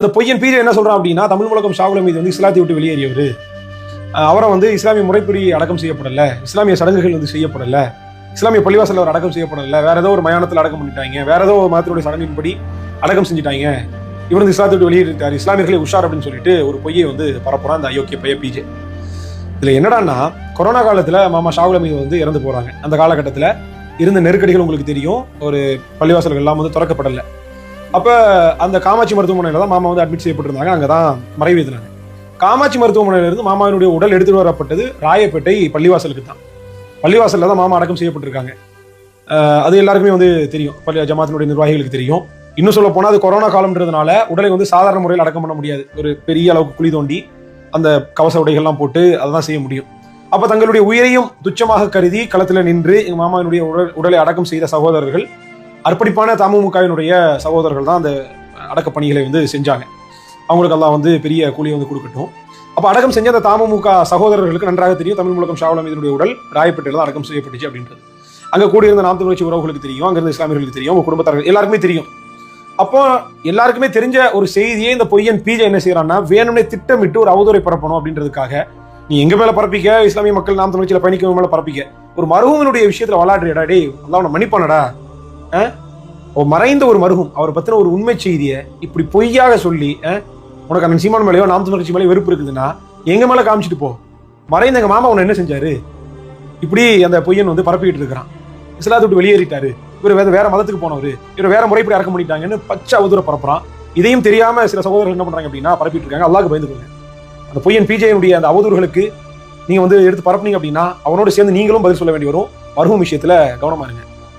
இந்த பொய்யன் பீஜே என்ன சொல்றான் அப்படின்னா, தமிழ் முழக்கம் ஷாகுல் ஹமீது வந்து இஸ்லாத்தை விட்டு வெளியேறியவர், அவரை வந்து இஸ்லாமிய முறைப்படி அடக்கம் செய்யப்படலை, இஸ்லாமிய சடங்குகள் வந்து செய்யப்படலை, இஸ்லாமிய பள்ளிவாசல் அவர் அடக்கம் செய்யப்படலை, வேற ஏதோ ஒரு மயானத்தில் அடக்கம் பண்ணிட்டாங்க, வேற ஏதோ ஒரு மதத்தினுடைய சடங்கின்படி அடக்கம் செஞ்சுட்டாங்க, இவர் வந்து இஸ்லாத்தை விட்டு வெளியேறிட்டார், இஸ்லாமியர்களை உஷார் அப்படின்னு சொல்லிட்டு ஒரு பொய்யை வந்து பரப்புறான் இந்த அயோக்கிய பைய பீஜே. இதுல என்னடான்னா, கொரோனா காலத்துல மாமா ஷாகுல் ஹமீது வந்து இறந்து போறாங்க. அந்த காலகட்டத்தில் இருந்த நெருக்கடிகள் உங்களுக்கு தெரியும். ஒரு பள்ளிவாசல்கள் எல்லாம் வந்து திறக்கப்படலை. அப்போ அந்த காமாட்சி மருத்துவமனையில் தான் மாமா வந்து அட்மிட் செய்யப்பட்டிருந்தாங்க. அங்கே தான் மறைவேதினாங்க. காமாட்சி மருத்துவமனையிலிருந்து மாமாவினுடைய உடல் எடுத்துட்டு வரப்பட்டது ராயப்பேட்டை பள்ளிவாசலுக்கு தான். பள்ளிவாசலில் தான் மாமா அடக்கம் செய்யப்பட்டிருக்காங்க. அது எல்லாருக்குமே வந்து தெரியும், பள்ளி ஜமாத்தினுடைய நிர்வாகிகளுக்கு தெரியும். இன்னும் சொல்ல போனால் அது கொரோனா காலம்ன்றதுனால உடலை வந்து சாதாரண முறையில் அடக்கம் பண்ண முடியாது. ஒரு பெரிய அளவுக்கு குழி தோண்டி அந்த கவச உடைகள்லாம் போட்டு அதை தான் செய்ய முடியும். அப்போ தங்களுடைய உயிரையும் துச்சமாக கருதி களத்தில் நின்று எங்கள் மாமாவினுடைய உடலை அடக்கம் செய்த சகோதரர்கள், அர்ப்பணிப்பான தமுமுகவினுடைய சகோதரர்கள் தான் அந்த அடக்க பணிகளை வந்து செஞ்சாங்க. அவங்களுக்கு எல்லாம் வந்து பெரிய கூலியை வந்து கொடுக்கட்டும். அப்போ அடக்கம் செஞ்ச அந்த தமுமுக சகோதரர்களுக்கு நன்றாக தெரியும் தமிழ் முழக்கம் ஷாகுல் ஹமீதுடைய உடல் ராயப்பேட்டையில் தான் அடக்கம் செய்யப்பட்டுச்சு அப்படின்றது. அங்கே கூடியிருந்த நாம் தமிழ் கட்சி உறவுகளுக்கு தெரியும், அங்கிருந்த இஸ்லாமியர்களுக்கு தெரியும், உங்க குடும்பத்தார்கள் எல்லாருக்குமே தெரியும். அப்போ எல்லாருக்குமே தெரிஞ்ச ஒரு செய்தியை இந்த பொய்யன் பீஜே என்ன செய்யறான்னா, வேணும்னே திட்டமிட்டு ஒரு அவதூறை பரப்பணும் அப்படின்றதுக்காக, நீ எங்க மேல பரப்பிக்க, இஸ்லாமிய மக்கள் நாம் தமிழ்ச்சியில பயணிக்க மேல பரப்பிக்க, ஒரு மருகவனுடைய விஷயத்துல விளாடுறியடா, டே அல்லாஹ் உன்னை மன்னிப்பானடா, மறைந்த ஒரு மருகும் அவர் பத்தின ஒரு உண்மை செய்தியை இப்படி பொய்யாக சொல்லி, உனக்கு அந்த சீமான் மேலேயோ நாம் தமிழ் கட்சி மேலேயோ வெறுப்பு இருக்குதுன்னா எங்க மேல காமிச்சிட்டு போ, மறைந்த எங்க மாமா உன்னை என்ன செஞ்சாரு, இப்படி அந்த பொய்யன் வந்து பரப்பிட்டு இருக்கிறான். இஸ்லாத்தை விட்டு வெளியேறிட்டாரு, இவர் வேற மதத்துக்கு போனவர், இவர் வேற முறைப்படி அடக்கம் பண்ணிட்டாங்கன்னு பச்சை அவதூற பரப்புறான். இதையும் தெரியாம சில சகோதரர்கள் என்ன பண்றாங்க அப்படின்னா பரப்பிட்டு இருக்காங்க. அல்லாஹ்க்கு பயந்துக்கோங்க. அந்த பொய்யன் பீஜேனுடைய அந்த அவதூறுகளுக்கு நீங்க வந்து எடுத்து பரப்புனீங்க அப்படின்னா அவனோட சேர்ந்து நீங்களும் பதில் சொல்ல வேண்டி வரும். மருகும் விஷயத்துல கவனமா இருங்க.